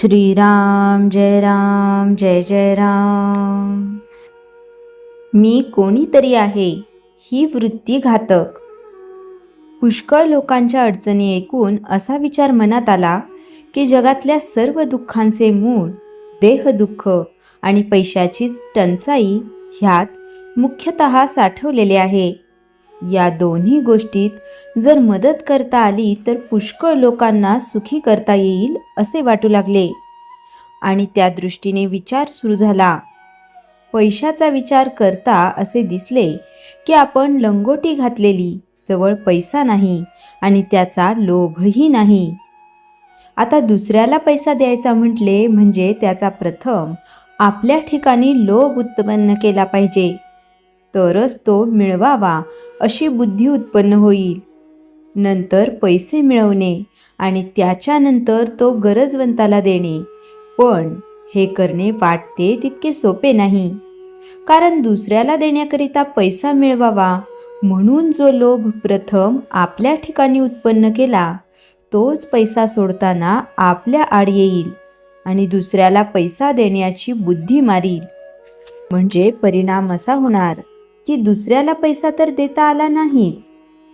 श्रीराम जय राम जय जय राम. मी कोणीतरी आहे ही वृत्ती घातक. पुष्कळ लोकांच्या अडचणी ऐकून असा विचार मनात आला की जगातल्या सर्व दुःखांचे मूळ देहदुःख आणि पैशाची टंचाई ह्यात मुख्यतः साठवलेले आहे. या दोन्ही गोष्टीत जर मदत करता आली तर पुष्कळ लोकांना सुखी करता येईल असे वाटू लागले आणि त्या दृष्टीने विचार सुरू झाला. पैशाचा विचार करता असे दिसले की आपण लंगोटी घातलेली, जवळ पैसा नाही आणि त्याचा लोभही नाही. आता दुसऱ्याला पैसा द्यायचा म्हटले म्हणजे त्याचा प्रथम आपल्या ठिकाणी लोभ उत्पन्न केला पाहिजे, तरच तो मिळवावा अशी बुद्धी उत्पन्न होईल. नंतर पैसे मिळवणे आणि त्याच्यानंतर तो गरजवंताला देणे. पण हे करणे वाटते तितके सोपे नाही, कारण दुसऱ्याला देण्याकरिता पैसा मिळवावा म्हणून जो लोभ प्रथम आपल्या ठिकाणी उत्पन्न केला तोच पैसा सोडताना आपल्या आड येईल आणि दुसऱ्याला पैसा देण्याची बुद्धी मारील. म्हणजे परिणाम असा होणार की दुसऱ्याला पैसा तर देता आला नाहीच,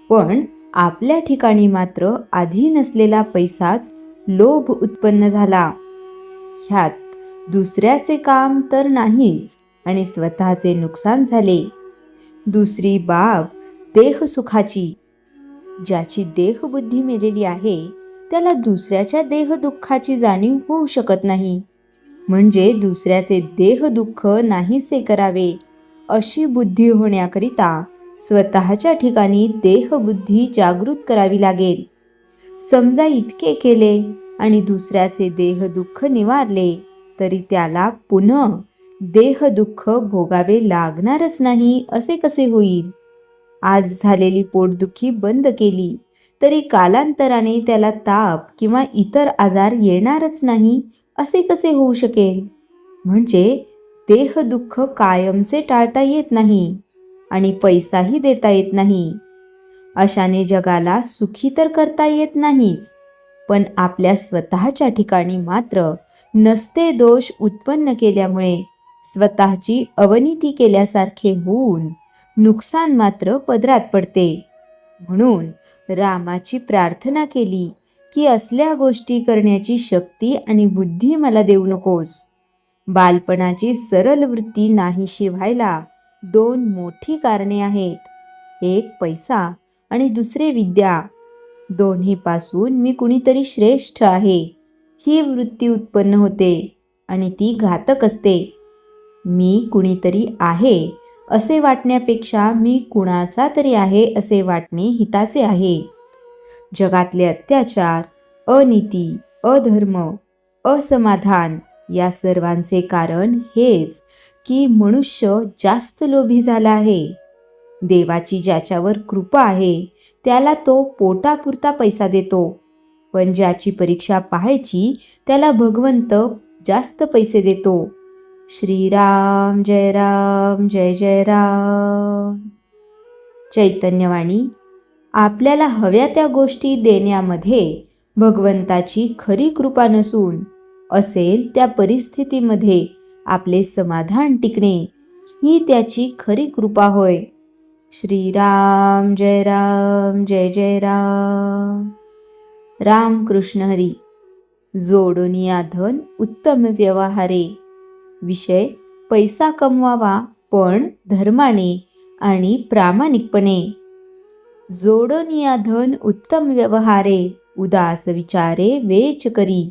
पण आपल्या ठिकाणी मात्र आधी नसलेला पैसाच लोभ उत्पन्न झाला. ह्यात दुसऱ्याचे काम तर नाहीच आणि स्वतःचे नुकसान झाले. दुसरी बाब देहसुखाची. ज्याची देहबुद्धी मेलेली आहे त्याला दुसऱ्याच्या देहदुःखाची जाणीव होऊ शकत नाही. म्हणजे दुसऱ्याचे देहदुःख नाहीसे करावे अशी बुद्धी होण्याकरिता स्वतःच्या ठिकाणी देहबुद्धी जागृत करावी लागेल. समजा इतके केले आणि दुसऱ्याचे देहदुःख निवारले तरी त्याला पुन्हा देहदुःख भोगावे लागणारच नाही असे कसे होईल? आज झालेली पोटदुखी बंद केली तरी कालांतराने त्याला ताप किंवा इतर आजार येणारच नाही असे कसे होऊ शकेल? म्हणजे देहदुःख कायमचे टाळता येत नाही आणि पैसाही देता येत नाही. अशाने जगाला सुखी तर करता येत नाहीच, पण आपल्या स्वतःच्या ठिकाणी मात्र नसते दोष उत्पन्न केल्यामुळे स्वतःची अवनीती केल्यासारखे होऊन नुकसान मात्र पदरात पडते. म्हणून रामाची प्रार्थना केली की असल्या गोष्टी करण्याची शक्ती आणि बुद्धी मला देऊ नकोस. बालपणाची सरळ वृत्ती नाहीशी व्हायला दोन मोठी कारणे आहेत. एक पैसा आणि दुसरे विद्या. दोन्हीपासून मी कुणीतरी श्रेष्ठ आहे ही वृत्ती उत्पन्न होते आणि ती घातक असते. मी कुणीतरी आहे असे वाटण्यापेक्षा मी कुणाचा तरी आहे असे वाटणे हिताचे आहे. जगातले अत्याचार, अनीती, अधर्म, असमाधान या सर्वांचे कारण हेच की मनुष्य जास्त लोभी झाला आहे. देवाची ज्याच्यावर कृपा आहे त्याला तो पोटापुरता पैसा देतो, पण ज्याची परीक्षा पाहायची त्याला भगवंत जास्त पैसे देतो. श्रीराम जय राम जय जय राम. चैतन्यवाणी. आपल्याला हव्या त्या गोष्टी देण्यामध्ये भगवंताची खरी कृपा नसून असेल त्या परिस्थितीमध्ये आपले समाधान टिकणे ही त्याची खरी कृपा होय. श्रीराम जय राम जय जय राम. राम कृष्ण हरी. जोडोनिया धन उत्तम व्यवहारे. विषय पैसा कमवावा पण धर्माने आणि प्रामाणिकपणे. जोडोनिया धन उत्तम व्यवहारे, उदास विचारे वेच करी.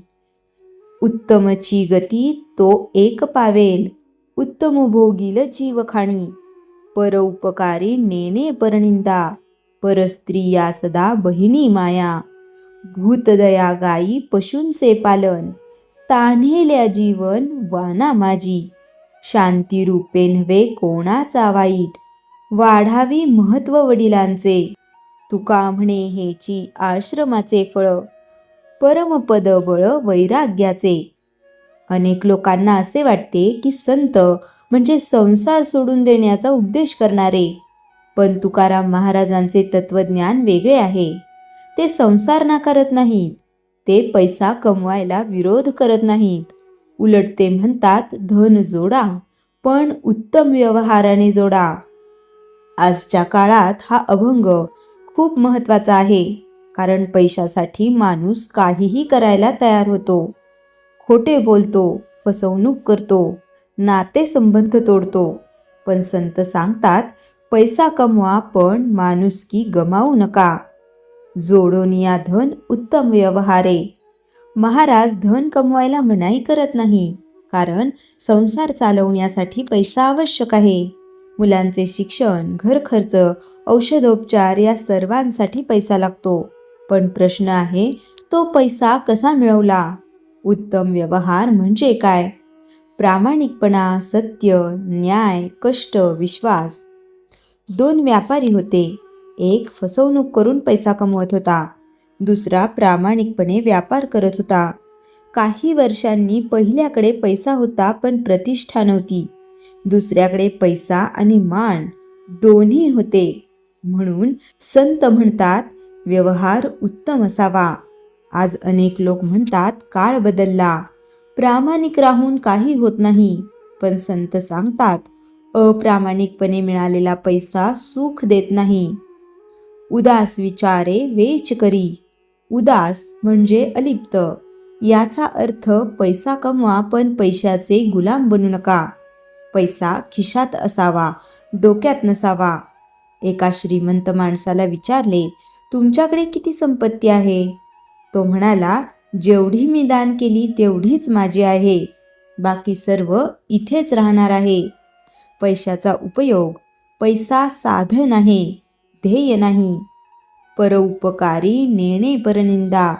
उत्तमची गती तो एक पावेल, उत्तम भोगील जीवखाणी. परोपकारी नेणे परनिंदा, परस्त्रिया सदा बहिणी माया. भूतदया गाई पशूंचे पालन, तान्हेल्या जीवन वाना माझी. शांती रूपे नव्हे कोणाचा वाईट, वाढावी महत्व वडिलांचे. तुका म्हणे हेची आश्रमाचे फळ, परमपद बळ वैराग्याचे. अनेक लोकांना असे वाटते की संत म्हणजे संसार सोडून देण्याचा उपदेश करणारे, पण तुकाराम महाराजांचे तत्वज्ञान वेगळे आहे. ते संसार नाकारत नाहीत, ते पैसा कमवायला विरोध करत नाहीत. उलट ते म्हणतात, धन जोडा, पण उत्तम व्यवहाराने जोडा. आजच्या काळात हा अभंग खूप महत्त्वाचा आहे, कारण पैशासाठी माणूस काहीही करायला तयार होतो. खोटे बोलतो, फसवणूक करतो, नातेसंबंध तोडतो. पण संत सांगतात, पैसा कमवा पण माणुसकी गमावू नका. जोडोनिया धन उत्तम व्यवहारे. महाराज धन कमवायला मनाई करत नाही, कारण संसार चालवण्यासाठी पैसा आवश्यक आहे. मुलांचे शिक्षण, घर खर्च, औषधोपचार या सर्वांसाठी पैसा लागतो. पण प्रश्न आहे, तो पैसा कसा मिळवला? उत्तम व्यवहार म्हणजे काय? प्रामाणिकपणा, सत्य, न्याय, कष्ट, विश्वास. 2 व्यापारी होते. एक फसवणूक करून पैसा कमवत होता, दुसरा प्रामाणिकपणे व्यापार करत होता. काही वर्षांनी पहिल्याकडे पैसा होता पण प्रतिष्ठा नव्हती. दुसऱ्याकडे पैसा आणि मान दोन्ही होते. म्हणून संत म्हणतात, व्यवहार उत्तम असावा. आज अनेक लोक म्हणतात, काळ बदलला, प्रामाणिक राहून काही होत नाही. पण संत सांगतात, अप्रामाणिकपणे मिळालेला पैसा सुख देत नाही. उदास विचारे वेच करी. उदास म्हणजे अलिप्त. याचा अर्थ पैसा कमवा पण पैशाचे गुलाम बनू नका. पैसा खिशात असावा, डोक्यात नसावा. एका श्रीमंत माणसाला विचारले, तुमच्याकडे किती संपत्ती आहे? तो म्हणाला, जेवढी मी दान केली तेवढीच माझी आहे, बाकी सर्व इथेच राहणार आहे. पैशाचा उपयोग. पैसा साधन आहे, ध्येय नाही. परोपकारी नेणे परनिंदा.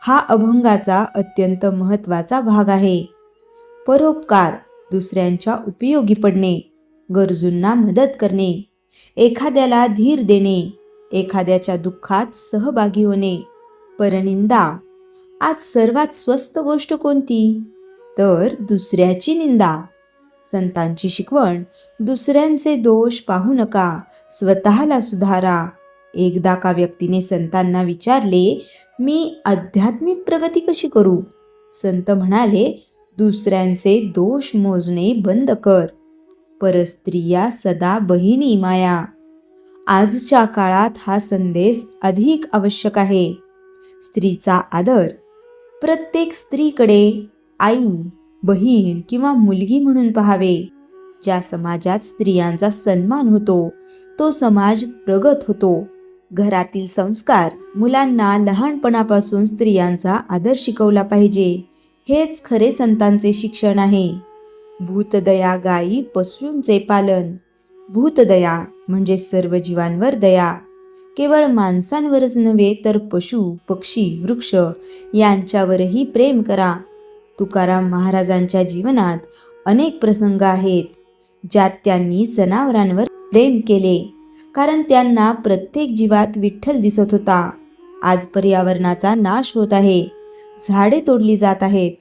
हा अभंगाचा अत्यंत महत्त्वाचा भाग आहे. परोपकार, दुसऱ्यांच्या उपयोगी पडणे, गरजूंना मदत करणे, एखाद्याला धीर देणे, एखाद्याच्या दुःखात सहभागी होणे. परनिंदा. आज सर्वात स्वस्त गोष्ट कोणती? तर दुसऱ्याची निंदा. संतांची शिकवण, दुसऱ्यांचे दोष पाहू नका, स्वतःला सुधारा. एकदा का व्यक्तीने संतांना विचारले, मी आध्यात्मिक प्रगती कशी करू? संत म्हणाले, दुसऱ्यांचे दोष मोजणे बंद कर. परस्त्रिया सदा बहिणी माया. आजच्या काळात हा संदेश अधिक आवश्यक आहे. स्त्रीचा आदर. प्रत्येक स्त्रीकडे आई, बहीण किंवा मुलगी म्हणून पाहावे. ज्या समाजात स्त्रियांचा सन्मान होतो, तो समाज प्रगत होतो. घरातील संस्कार. मुलांना लहानपणापासून स्त्रियांचा आदर शिकवला पाहिजे. हेच खरे संतांचे शिक्षण आहे. भूतदया गायी पशूंचे पालन. भूतदया म्हणजे सर्व जीवांवर दया. केवळ माणसांवरच नव्हे तर पशु, पक्षी, वृक्ष यांच्यावरही प्रेम करा. तुकाराम महाराजांच्या जीवनात अनेक प्रसंग आहेत, ज्यात त्यांनी जनावरांवर प्रेम केले, कारण त्यांना प्रत्येक जीवात विठ्ठल दिसत होता. आज पर्यावरणाचा नाश होत आहे, झाडे तोडली जात आहेत,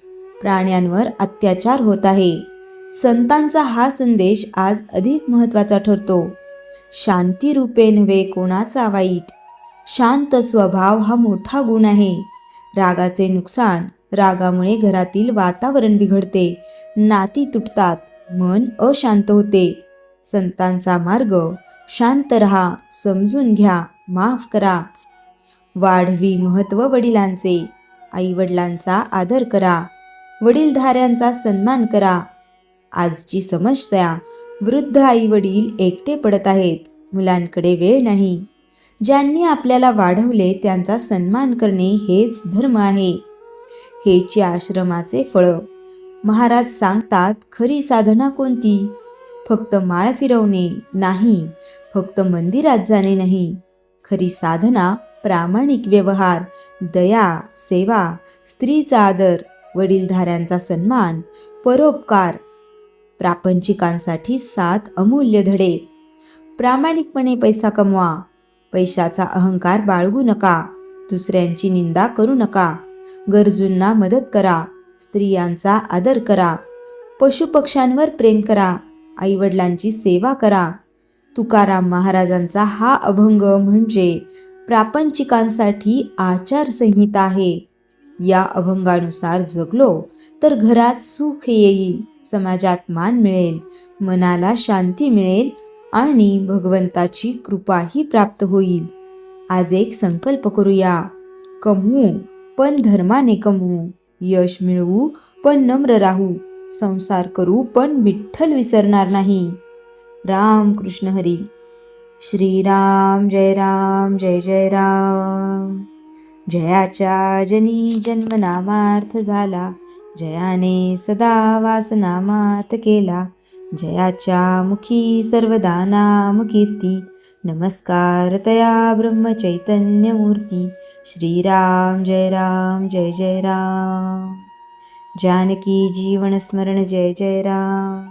प्राण्यांवर अत्याचार होत आहे. संतांचा हा संदेश आज अधिक महत्त्वाचा ठरतो. शांती रूपे नव्हे कोणाचा वाईट. शांत स्वभाव हा मोठा गुण आहे. रागाचे नुकसान. रागामुळे घरातील वातावरण बिघडते, नाती तुटतात, मन अशांत होते. संतांचा मार्ग, शांत रहा, समजून घ्या, माफ करा. वाढवी महत्त्व वडिलांचे. आईवडिलांचा आदर करा, वडीलधाऱ्यांचा सन्मान करा. आजची समस्या, वृद्ध आईवडील एकटे पडत आहेत, मुलांकडे वेळ नाही. ज्यांनी आपल्याला वाढवले त्यांचा सन्मान करणे हेच धर्म आहे. हेची आश्रमाचे फळ. महाराज सांगतात, खरी साधना कोणती? फक्त माळ फिरवणे नाही, फक्त मंदिरात जाणे नाही. खरी साधना प्रामाणिक व्यवहार, दया, सेवा, स्त्रीचा आदर, वडीलधाऱ्यांचा सन्मान, परोपकार. प्रापंचिकांसाठी 7 अमूल्य धडे. प्रामाणिकपणे पैसा कमवा. पैशाचा अहंकार बाळगू नका. दुसऱ्यांची निंदा करू नका. गरजूंना मदत करा. स्त्रियांचा आदर करा. पशुपक्ष्यांवर प्रेम करा. आईवडिलांची सेवा करा. तुकाराम महाराजांचा हा अभंग म्हणजे प्रापंचिकांसाठी आचारसंहिता आहे. या अभंगानुसार जगलो तर घरात सुख येईल, समाजात मान मिळेल, मनाला शांती मिळेल आणि भगवंताची कृपाही प्राप्त होईल. आज एक संकल्प करूया, कमवू पण धर्माने कमवू, यश मिळवू पण नम्र राहू, संसार करू पण विठ्ठल विसरणार नाही. राम कृष्ण हरी. श्रीराम जय राम जय जय राम. जयाच्या जनी जन्मनामार्थ झाला, जयाने सदा वासनामात केला. जयाच्या मुखी सर्वदा नाम कीर्ती, नमस्कार तया ब्रह्मचैतन्य मूर्ती. श्रीराम जय राम जय जय राम. जानकी जीवन स्मरण जय जय राम.